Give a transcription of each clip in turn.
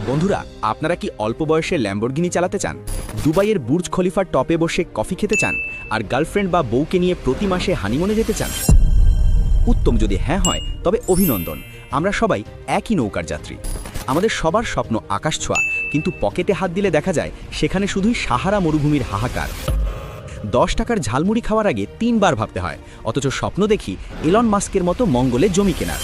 বন্ধুরা, আপনারা কি অল্প বয়সে ল্যাম্বরগিনি চালাতে চান, দুবাইয়ের বুর্জ খলিফার টপে বসে কফি খেতে চান, আর গার্লফ্রেন্ড বা বউকে নিয়ে প্রতি মাসে হানিমুনে যেতে চান? উত্তম যদি হ্যাঁ হয়, তবে অভিনন্দন। আমরা সবাই একই নৌকার যাত্রী। আমাদের সবার স্বপ্ন আকাশ ছোঁয়া, কিন্তু পকেটে হাত দিলে দেখা যায় সেখানে শুধুই সাহারা মরুভূমির হাহাকার। 10 টাকার ঝালমুড়ি খাওয়ার আগে 3 বার ভাবতে হয়, অথচ স্বপ্ন দেখি এলন মাস্কের মতো মঙ্গলে জমি কেনার।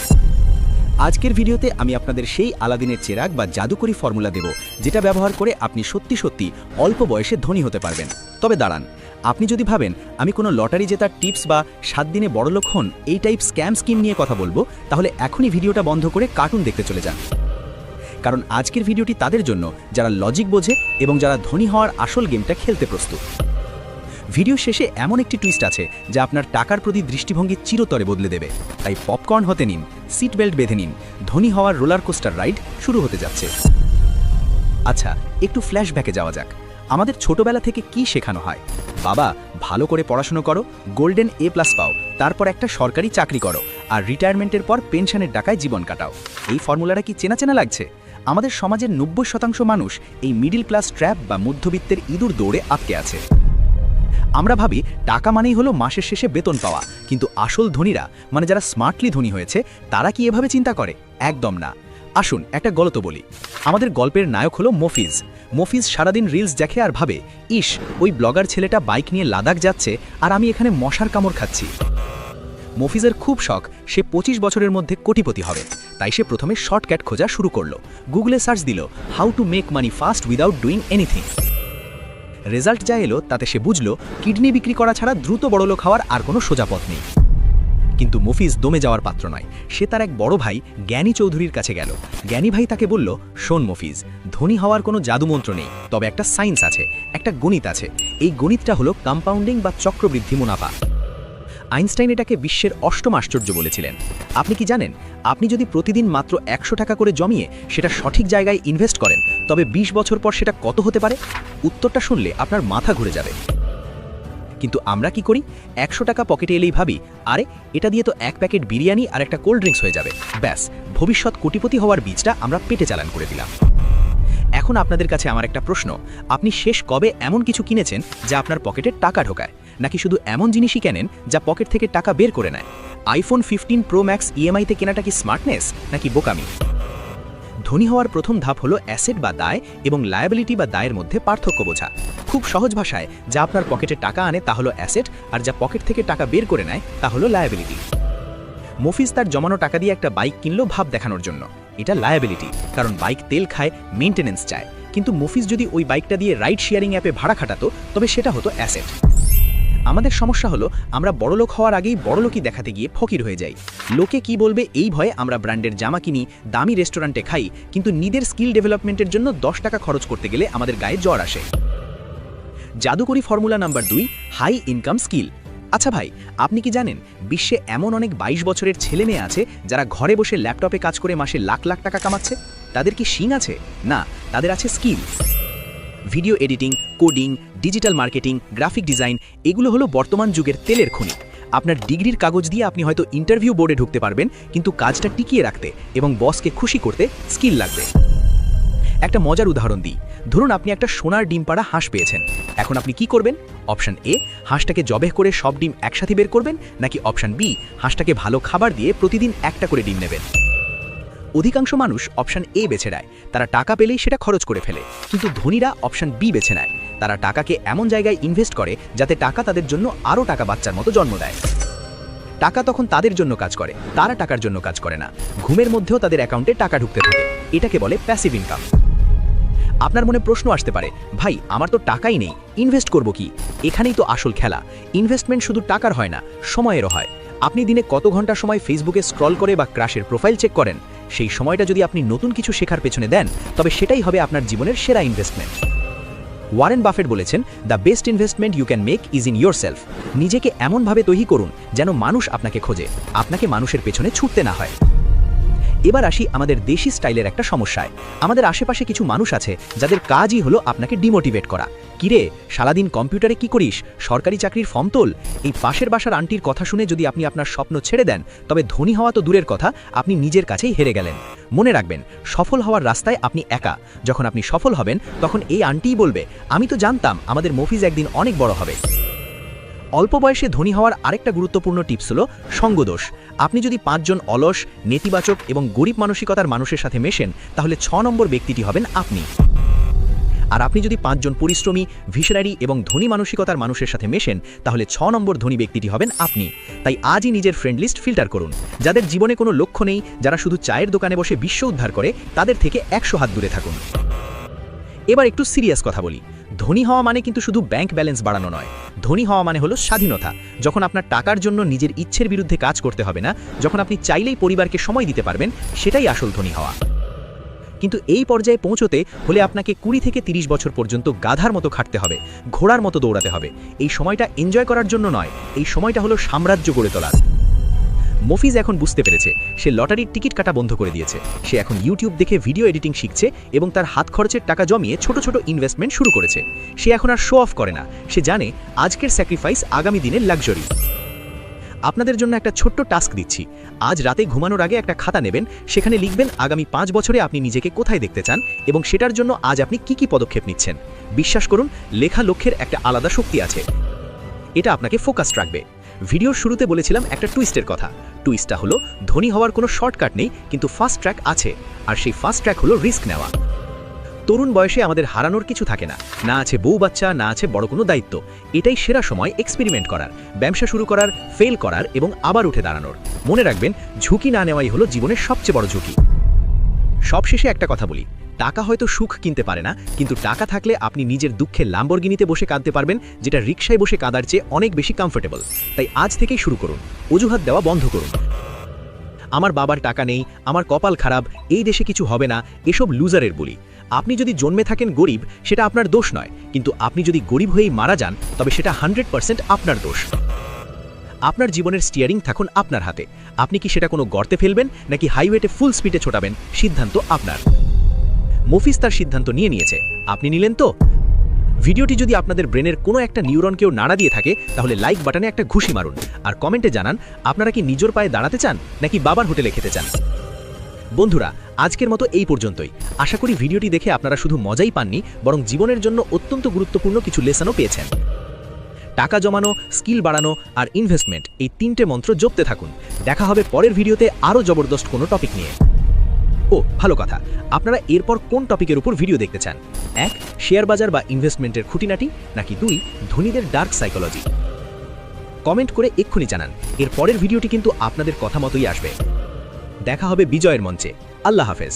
আজকের ভিডিওতে আমি আপনাদের সেই আলাদিনের চেরাগ বা জাদুকরি ফর্মুলা দেব, যেটা ব্যবহার করে আপনি সত্যি সত্যি অল্প বয়সে ধনী হতে পারবেন। তবে দাঁড়ান, আপনি যদি ভাবেন আমি কোনো লটারি জেতার টিপস বা 7 দিনে বড়লোক হন এই টাইপ স্ক্যাম স্কিম নিয়ে কথা বলবো, তাহলে এখনই ভিডিওটা বন্ধ করে কার্টুন দেখতে চলে যান। কারণ আজকের ভিডিওটি তাদের জন্য যারা লজিক বোঝে এবং যারা ধনী হওয়ার আসল গেমটা খেলতে প্রস্তুত। ভিডিও শেষে এমন একটি টুইস্ট আছে যা আপনার টাকার প্রতি দৃষ্টিভঙ্গি চিরতরে বদলে দেবে। তাই পপকর্ন হতে নিন, সিট বেল্ট বেঁধে নিন, ধনী হওয়ার রোলার কোস্টার রাইড শুরু হতে যাচ্ছে। আচ্ছা, একটু ফ্ল্যাশব্যাকে যাওয়া যাক। আমাদের ছোটবেলা থেকে কি শেখানো হয়? বাবা, ভালো করে পড়াশোনা করো, গোল্ডেন A+ পাও, তারপর একটা সরকারি চাকরি করো, আর রিটায়ারমেন্টের পর পেনশনের টাকায় জীবন কাটাও। এই ফর্মুলাটা কি চেনা চেনা লাগছে? আমাদের সমাজের 90% মানুষ এই মিডল ক্লাস ট্র্যাপ বা মধ্যবিত্তের ইঁদুর দৌড়ে আটকে আছে। আমরা ভাবি টাকা মানেই হলো মাসের শেষে বেতন পাওয়া, কিন্তু আসল ধনীরা, মানে যারা স্মার্টলি ধনী হয়েছে, তারা কি এভাবে চিন্তা করে? একদম না। আসুন একটা গল্প বলি। আমাদের গল্পের নায়ক হলো মফিজ। মফিজ সারাদিন রিলস দেখে আর ভাবে, ইস, ওই ব্লগার ছেলেটা বাইক নিয়ে লাদাখ যাচ্ছে আর আমি এখানে মশার কামড় খাচ্ছি। মফিজের খুব শখ সে 25 বছরের মধ্যে কোটিপতি হবে। তাই সে প্রথমে শর্টকাট খোঁজা শুরু করলো। গুগলে সার্চ দিল how to make money fast without doing anything. Result যা এলো তাতে সে বুঝল কিডনি বিক্রি করা ছাড়া দ্রুত বড়লোক হওয়ার আর কোনো সোজা পথ নেই। কিন্তু মফিজ দমে যাওয়ার পাত্র নয়। সে তার এক বড় ভাই জ্ঞানী চৌধুরীর কাছে গেল। জ্ঞানী ভাই তাকে বলল, শোন মফিজ, ধনী হওয়ার কোনো জাদুমন্ত্র নেই, তবে একটা সায়েন্স আছে, একটা গণিত আছে। এই গণিতটা হলো কম্পাউন্ডিং বা চক্রবৃদ্ধি মুনাফা। আইনস্টাইন এটাকে বিশ্বের অষ্টম আশ্চর্য বলেছিলেন। আপনি কি জানেন, আপনি যদি প্রতিদিন মাত্র 100 টাকা করে জমিয়ে সেটা সঠিক জায়গায় ইনভেস্ট করেন, তবে 20 বছর পর সেটা কত হতে পারে? উত্তরটা শুনলে আপনার মাথা ঘুরে যাবে। কিন্তু আমরা কি করি? 100 টাকা পকেটে এলেই ভাবি, আরে এটা দিয়ে তো 1 প্যাকেট বিরিয়ানি আর একটা কোল্ড ড্রিঙ্কস হয়ে যাবে, ব্যাস, ভবিষ্যৎ কোটিপতি হওয়ার বীজটা আমরা পেটে চালান করে দিলাম। এখন আপনাদের কাছে আমার একটা প্রশ্ন, আপনি শেষ কবে এমন কিছু কিনেছেন যা আপনার পকেটে টাকা ঢোকায়? নাকি শুধু এমন জিনিসই কেনেন যা পকেট থেকে টাকা বের করে নেয়? আইফোন 15 প্রো ম্যাক্স EMI-তে কেনাটা কি স্মার্টনেস নাকি বোকামি? ধনী হওয়ার প্রথম ধাপ হলো অ্যাসেট বা দায় এবং লায়াবিলিটি বা দায়ের মধ্যে পার্থক্য বোঝা। খুব সহজ ভাষায়, যা আপনার পকেটে টাকা আনে তা হলো অ্যাসেট, আর যা পকেট থেকে টাকা বের করে নেয় তা হলো লায়াবিলিটি। মফিজ তার জমানো টাকা দিয়ে একটা বাইক কিনলো ভাব দেখানোর জন্য। এটা লায়াবিলিটি, কারণ বাইক তেল খায়, মেইনটেনেন্স চায়। কিন্তু মফিজ যদি ওই বাইকটা দিয়ে রাইড শেয়ারিং অ্যাপে ভাড়া খাটাতো, তবে সেটা হতো অ্যাসেট। আমাদের সমস্যা হলো আমরা বড়লোক হওয়ার আগেই বড়লোকই দেখাতে গিয়ে ফকির হয়ে যাই। লোকে কি বলবে এই ভয়ে আমরা ব্র্যান্ডের জামা কিনি, দামি রেস্টুরেন্টে খাই, কিন্তু নিজের স্কিল ডেভেলপমেন্টের জন্য 10 টাকা খরচ করতে গেলে আমাদের গায়ে জ্বর আসে। জাদুকরি formula number 2, high income skill. আচ্ছা ভাই, আপনি কি জানেন বিশ্বে এমন অনেক 22 বছরের ছেলে মেয়ে আছে যারা ঘরে বসে ল্যাপটপে কাজ করে মাসে লাখ লাখ টাকা কামাচ্ছে? তাদের কি শিং আছে? না, তাদের আছে skill. Video editing, coding, digital marketing, graphic design, এগুলো হলো বর্তমান যুগের তেলের খনি। আপনার ডিগ্রির কাগজ দিয়ে আপনি হয়তো ইন্টারভিউ বোর্ডে ঢুকতে পারবেন, কিন্তু কাজটা টিকিয়ে রাখতে এবং বসকে খুশি করতে স্কিল লাগবে। একটা মজার উদাহরণ দিই। ধরুন আপনি একটা সোনার ডিম পাড়া হাঁস পেয়েছেন। এখন আপনি কি করবেন? অপশন A, হাঁসটাকে জবেহ করে সব ডিম একসাথে বের করবেন, নাকি অপশন B, হাঁসটাকে ভালো খাবার দিয়ে প্রতিদিন একটা করে ডিম নেবেন? অধিকাংশ মানুষ অপশন A বেছে নেয়। তারা টাকা পেলেই সেটা খরচ করে ফেলে। কিন্তু ধনীরা অপশন B বেছে নেয়। তারা টাকাকে এমন জায়গায় ইনভেস্ট করে যাতে টাকা তাদের জন্য আরও টাকা বাচ্চার মতো জন্ম দেয়। টাকা তখন তাদের জন্য কাজ করে, তারা টাকার জন্য কাজ করে না। ঘুমের মধ্যেও তাদের অ্যাকাউন্টে টাকা ঢুকতে থাকে। এটাকে বলে প্যাসিভ ইনকাম। আপনার মনে প্রশ্ন আসতে পারে, ভাই আমার তো টাকাই নেই, ইনভেস্ট করব কি? এখানেই তো আসল খেলা। ইনভেস্টমেন্ট শুধু টাকার হয় না, সময়েরও হয়। আপনি দিনে কত ঘন্টা সময় ফেসবুকে স্ক্রল করে বা ক্রাশের প্রোফাইল চেক করেন? সেই সময়টা যদি আপনি নতুন কিছু শেখার পেছনে দেন, তবে সেটাই হবে আপনার জীবনের সেরা ইনভেস্টমেন্ট। ওয়ারেন বাফেট বলেছেন, the best investment you can make is in yourself. নিজেকে এমনভাবে তৈরি করুন যেন মানুষ আপনাকে খোঁজে, আপনাকে মানুষের পেছনে ছুটতে না হয়। এবার আসি আমাদের দেশি স্টাইলের একটা সমস্যায়। আমাদের আশেপাশে কিছু মানুষ আছে যাদের কাজই হলো আপনাকে ডিমোটিভেট করা। কিরে, সারাদিন কম্পিউটারে কি করিস? সরকারি চাকরির ফর্ম তোল। এই পাশের বাসার আন্টির কথা শুনে যদি আপনি আপনার স্বপ্ন ছেড়ে দেন, তবে ধনী হওয়া তো দূরের কথা, আপনি নিজের কাছেই হেরে গেলেন। মনে রাখবেন, সফল হওয়ার রাস্তায় আপনি একা। যখন আপনি সফল হবেন, তখন এই আন্টিই বলবে, আমি তো জানতাম আমাদের মফিজ একদিন অনেক বড় হবে। অল্প বয়সে ধনী হওয়ার আরেকটা গুরুত্বপূর্ণ টিপস হলো সঙ্গদোষ। আপনি যদি 5 জন অলস, নেতিবাচক এবং গরিব মানসিকতার মানুষের সাথে মেশেন, তাহলে 6 নম্বর ব্যক্তিটি হবেন আপনি। আর আপনি যদি 5 জন পরিশ্রমী, ভিশনারি এবং ধনী মানসিকতার মানুষের সাথে মেশেন, তাহলে 6 নম্বর ধনী ব্যক্তিটি হবেন আপনি। তাই আজই নিজের ফ্রেন্ড লিস্ট ফিল্টার করুন। যাদের জীবনে কোনো লক্ষ্য নেই, যারা শুধু চায়ের দোকানে বসে বিশ্ব উদ্ধার করে, তাদের থেকে 100 হাত দূরে থাকুন। এবার একটু সিরিয়াস কথা বলি। ধনী হওয়া মানে কিন্তু শুধু ব্যাংক ব্যালেন্স বাড়ানো নয়। ধনী হওয়া মানে হলো স্বাধীনতা। যখন আপনার টাকার জন্য নিজের ইচ্ছের বিরুদ্ধে কাজ করতে হবে না, যখন আপনি চাইলেই পরিবারকে সময় দিতে পারবেন, সেটাই আসল ধনী হওয়া। কিন্তু এই পর্যায়ে পৌঁছতে হলে আপনাকে 20 থেকে 30 বছর পর্যন্ত গাধার মতো খাটতে হবে, ঘোড়ার মতো দৌড়াতে হবে। এই সময়টা এনজয় করার জন্য নয়, এই সময়টা হলো সাম্রাজ্য গড়ে তোলার। মফিজ এখন বুঝতে পেরেছে, সে লটারির টিকিট কাটা বন্ধ করে দিয়েছে। সে এখন ইউটিউব দেখে ভিডিও এডিটিং শিখছে এবং তার হাত খরচের টাকা জমিয়ে ছোট ছোট ইনভেস্টমেন্ট শুরু করেছে। সে এখন আর শো অফ করে না, সে জানে আজকের স্যাক্রিফাইস আগামী দিনের লাক্সারি। আপনাদের জন্য একটা ছোট্ট টাস্ক দিচ্ছি। আজ রাতে ঘুমানোর আগে একটা খাতা নেবেন, সেখানে লিখবেন আগামী 5 বছরে আপনি নিজেকে কোথায় দেখতে চান এবং সেটার জন্য আজ আপনি কি কি পদক্ষেপ নিচ্ছেন। বিশ্বাস করুন, লেখা লক্ষ্যের একটা আলাদা শক্তি আছে। এটা আপনাকে ফোকাস রাখবে। ভিডিওর শুরুতে বলেছিলাম একটা টুইস্টের কথা। টুইস্টটা হলো, ধনী হওয়ার কোনো শর্টকাট নেই, কিন্তু ফাস্ট ট্র্যাক আছে। আর সেই ফাস্ট ট্র্যাক হলো রিস্ক নেওয়া। তরুণ বয়সে আমাদের হারানোর কিছু থাকে না, না আছে বউ বাচ্চা, না আছে বড় কোনো দায়িত্ব। এটাই সেরা সময় এক্সপেরিমেন্ট করার, ব্যবসা শুরু করার, ফেল করার এবং আবার উঠে দাঁড়ানোর। মনে রাখবেন, ঝুঁকি না নেওয়াই হলো জীবনের সবচেয়ে বড় ঝুঁকি। সবশেষে একটা কথা বলি, টাকা হয়তো সুখ কিনতে পারে না, কিন্তু টাকা থাকলে আপনি নিজের দুঃখে ল্যাম্বরগিনিতে বসে কাঁদতে পারবেন, যেটা রিকশায় বসে কাঁদার চেয়ে অনেক বেশি কমফোর্টেবল। তাই আজ থেকেই শুরু করুন, অজুহাত দেওয়া বন্ধ করুন। আমার বাবার টাকা নেই, আমার কপাল খারাপ, এই দেশে কিছু হবে না, এসব লুজারের বলি। আপনি যদি জন্মে থাকেন গরিব, সেটা আপনার দোষ নয়, কিন্তু আপনি যদি গরিব হয়েই মারা যান, তবে সেটা 100% আপনার দোষ। আপনার জীবনের স্টিয়ারিং থাকুন আপনার হাতে। আপনি কি সেটা কোনো গর্তে ফেলবেন নাকি হাইওয়েতে ফুল স্পিডে ছোটাবেন, সিদ্ধান্ত আপনার। মফিজ তার সিদ্ধান্ত নিয়েছে, আপনি নিলেন তো? ভিডিওটি যদি আপনাদের ব্রেনের কোনো একটা নিউরনকেও নাড়া দিয়ে থাকে, তাহলে লাইক বাটনে একটা ঘুষি মারুন আর কমেন্টে জানান আপনারা কি নিজের পায়ে দাঁড়াতে চান নাকি বাবার হোটেলে খেতে চান। বন্ধুরা, আজকের মতো এই পর্যন্তই। আশা করি ভিডিওটি দেখে আপনারা শুধু মজাই পাননি, বরং জীবনের জন্য অত্যন্ত গুরুত্বপূর্ণ কিছু লেসনও পেয়েছেন। টাকা জমানো, স্কিল বাড়ানো আর ইনভেস্টমেন্ট, এই 3টে মন্ত্র জপতে থাকুন। দেখা হবে পরের ভিডিওতে আরও জবরদস্ত কোনো টপিক নিয়ে। ও ভালো কথা, আপনারা এরপর কোন টপিকের উপর ভিডিও দেখতে চান? 1, শেয়ার বাজার বা ইনভেস্টমেন্টের খুঁটিনাটি, নাকি 2, ধনীদের ডার্ক সাইকোলজি? কমেন্ট করে এক্ষুনি জানান। এর পরের ভিডিওটি কিন্তু আপনাদের কথা মতোই আসবে। দেখা হবে বিজয়ের মঞ্চে। আল্লাহ হাফেজ।